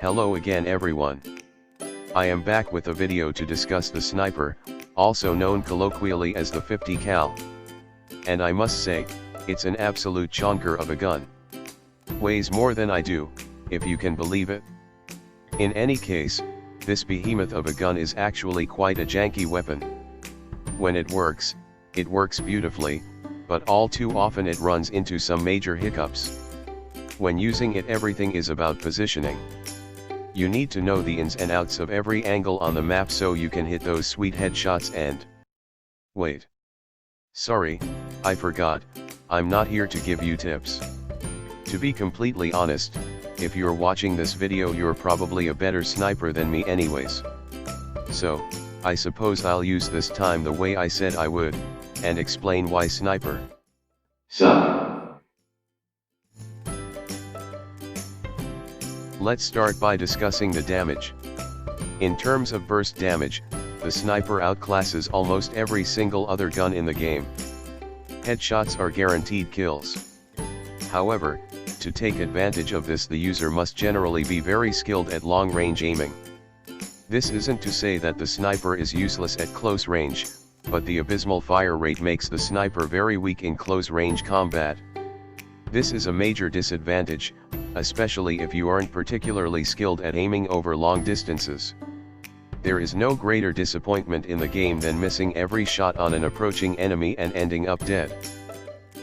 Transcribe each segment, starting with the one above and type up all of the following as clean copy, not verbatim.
Hello again everyone. I am back with a video to discuss the sniper, also known colloquially as the 50 cal. And I must say, it's an absolute chonker of a gun. Weighs more than I do, if you can believe it. In any case, this behemoth of a gun is actually quite a janky weapon. When it works beautifully, but all too often it runs into some major hiccups. When using it, everything is about positioning. You need to know the ins and outs of every angle on the map so you can hit those sweet headshots and... Wait. Sorry, I forgot, I'm not here to give you tips. To be completely honest, if you're watching this video you're probably a better sniper than me anyways. So, I suppose I'll use this time the way I said I would, and explain why sniper suck. Let's start by discussing the damage. In terms of burst damage, the sniper outclasses almost every single other gun in the game. Headshots are guaranteed kills. However, to take advantage of this, the user must generally be very skilled at long-range aiming. This isn't to say that the sniper is useless at close range, but the abysmal fire rate makes the sniper very weak in close-range combat. This is a major disadvantage, especially if you aren't particularly skilled at aiming over long distances. There is no greater disappointment in the game than missing every shot on an approaching enemy and ending up dead.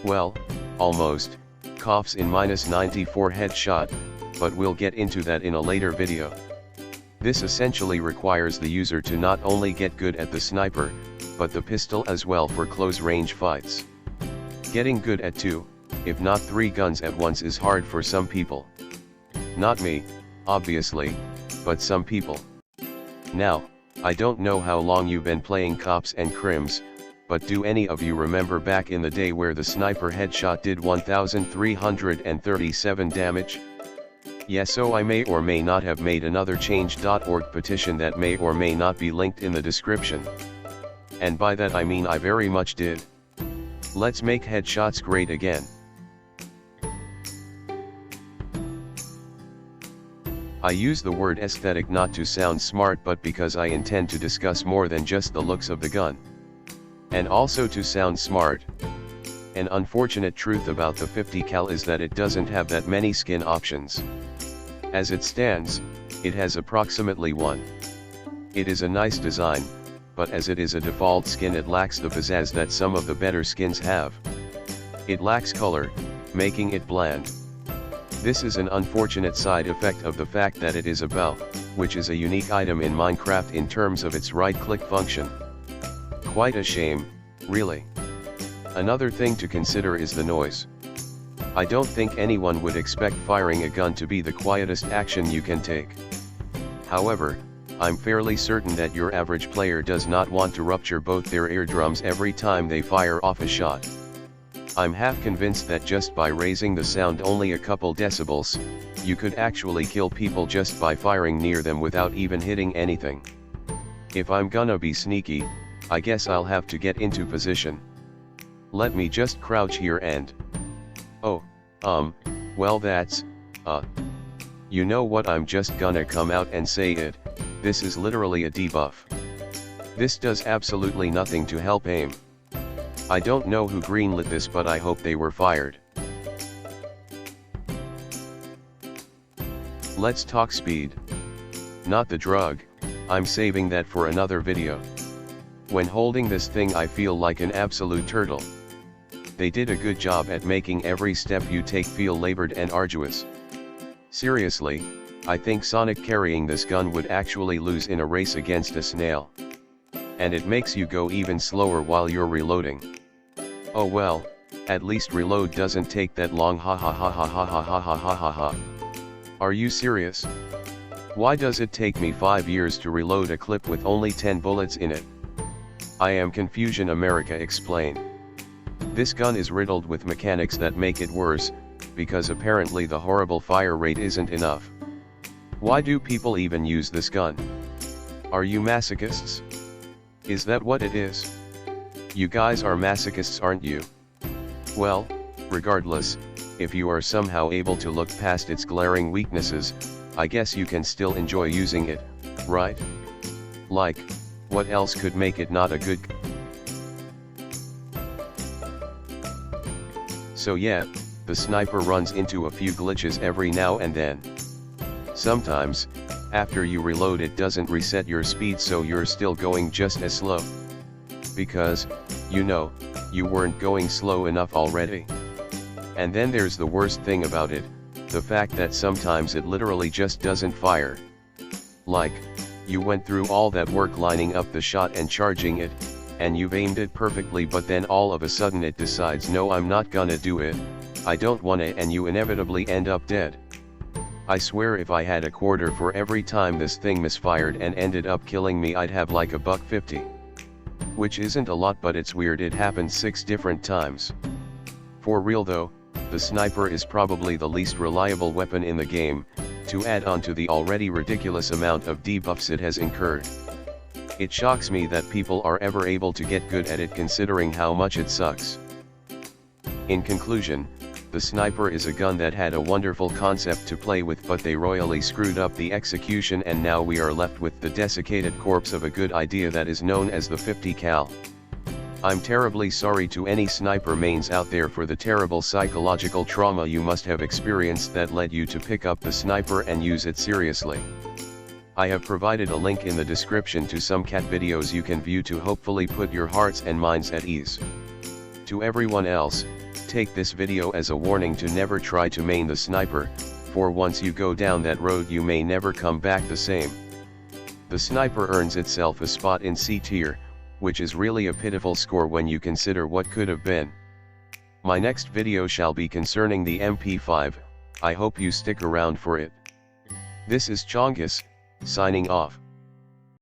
Well, almost, coughs in -94 headshot, but we'll get into that in a later video. This essentially requires the user to not only get good at the sniper, but the pistol as well for close-range fights. Getting good at 2, if not 3 guns at once is hard for some people. Not me, obviously, but some people. Now, I don't know how long you've been playing cops and crims, but do any of you remember back in the day where the sniper headshot did 1,337 damage? Yeah, so I may or may not have made another change.org petition that may or may not be linked in the description. And by that I mean I very much did. Let's make headshots great again. I use the word aesthetic not to sound smart but because I intend to discuss more than just the looks of the gun. And also to sound smart. An unfortunate truth about the 50 cal is that it doesn't have that many skin options. As it stands, it has approximately 1. It is a nice design, but as it is a default skin it lacks the pizzazz that some of the better skins have. It lacks color, making it bland. This is an unfortunate side effect of the fact that it is a bow, which is a unique item in Minecraft in terms of its right-click function. Quite a shame, really. Another thing to consider is the noise. I don't think anyone would expect firing a gun to be the quietest action you can take. However, I'm fairly certain that your average player does not want to rupture both their eardrums every time they fire off a shot. I'm half convinced that just by raising the sound only a couple decibels, you could actually kill people just by firing near them without even hitting anything. If I'm gonna be sneaky, I guess I'll have to get into position. Let me just crouch here and... Oh, well that's, you know what, I'm just gonna come out and say it, this is literally a debuff. This does absolutely nothing to help aim. I don't know who greenlit this but I hope they were fired. Let's talk speed. Not the drug, I'm saving that for another video. When holding this thing I feel like an absolute turtle. They did a good job at making every step you take feel labored and arduous. Seriously, I think Sonic carrying this gun would actually lose in a race against a snail. And it makes you go even slower while you're reloading. Oh well, at least reload doesn't take that long, ha ha ha ha ha ha ha ha ha ha ha. Are you serious? Why does it take me 5 years to reload a clip with only 10 bullets in it? I am Confusion America explain. This gun is riddled with mechanics that make it worse, because apparently the horrible fire rate isn't enough. Why do people even use this gun? Are you masochists? Is that what it is? You guys are masochists, aren't you? Well, regardless, if you are somehow able to look past its glaring weaknesses, I guess you can still enjoy using it, right? Like, what else could make it not a good? So yeah, the sniper runs into a few glitches every now and then. Sometimes, after you reload it doesn't reset your speed, so you're still going just as slow. Because, you know, you weren't going slow enough already. And then there's the worst thing about it, the fact that sometimes it literally just doesn't fire. Like, you went through all that work lining up the shot and charging it, and you've aimed it perfectly, but then all of a sudden it decides, no, I'm not gonna do it, I don't wanna, and you inevitably end up dead. I swear if I had a quarter for every time this thing misfired and ended up killing me, I'd have like $1.50. Which isn't a lot, but it's weird it happened 6 different times. For real though, the sniper is probably the least reliable weapon in the game, to add on to the already ridiculous amount of debuffs it has incurred. It shocks me that people are ever able to get good at it, considering how much it sucks. In conclusion, the sniper is a gun that had a wonderful concept to play with, but they royally screwed up the execution, and now we are left with the desiccated corpse of a good idea that is known as the 50 cal. I'm terribly sorry to any sniper mains out there for the terrible psychological trauma you must have experienced that led you to pick up the sniper and use it seriously. I have provided a link in the description to some cat videos you can view to hopefully put your hearts and minds at ease. To everyone else, take this video as a warning to never try to main the sniper, for once you go down that road you may never come back the same. The sniper earns itself a spot in C tier, which is really a pitiful score when you consider what could have been. My next video shall be concerning the MP5, I hope you stick around for it. This is Chongus, signing off.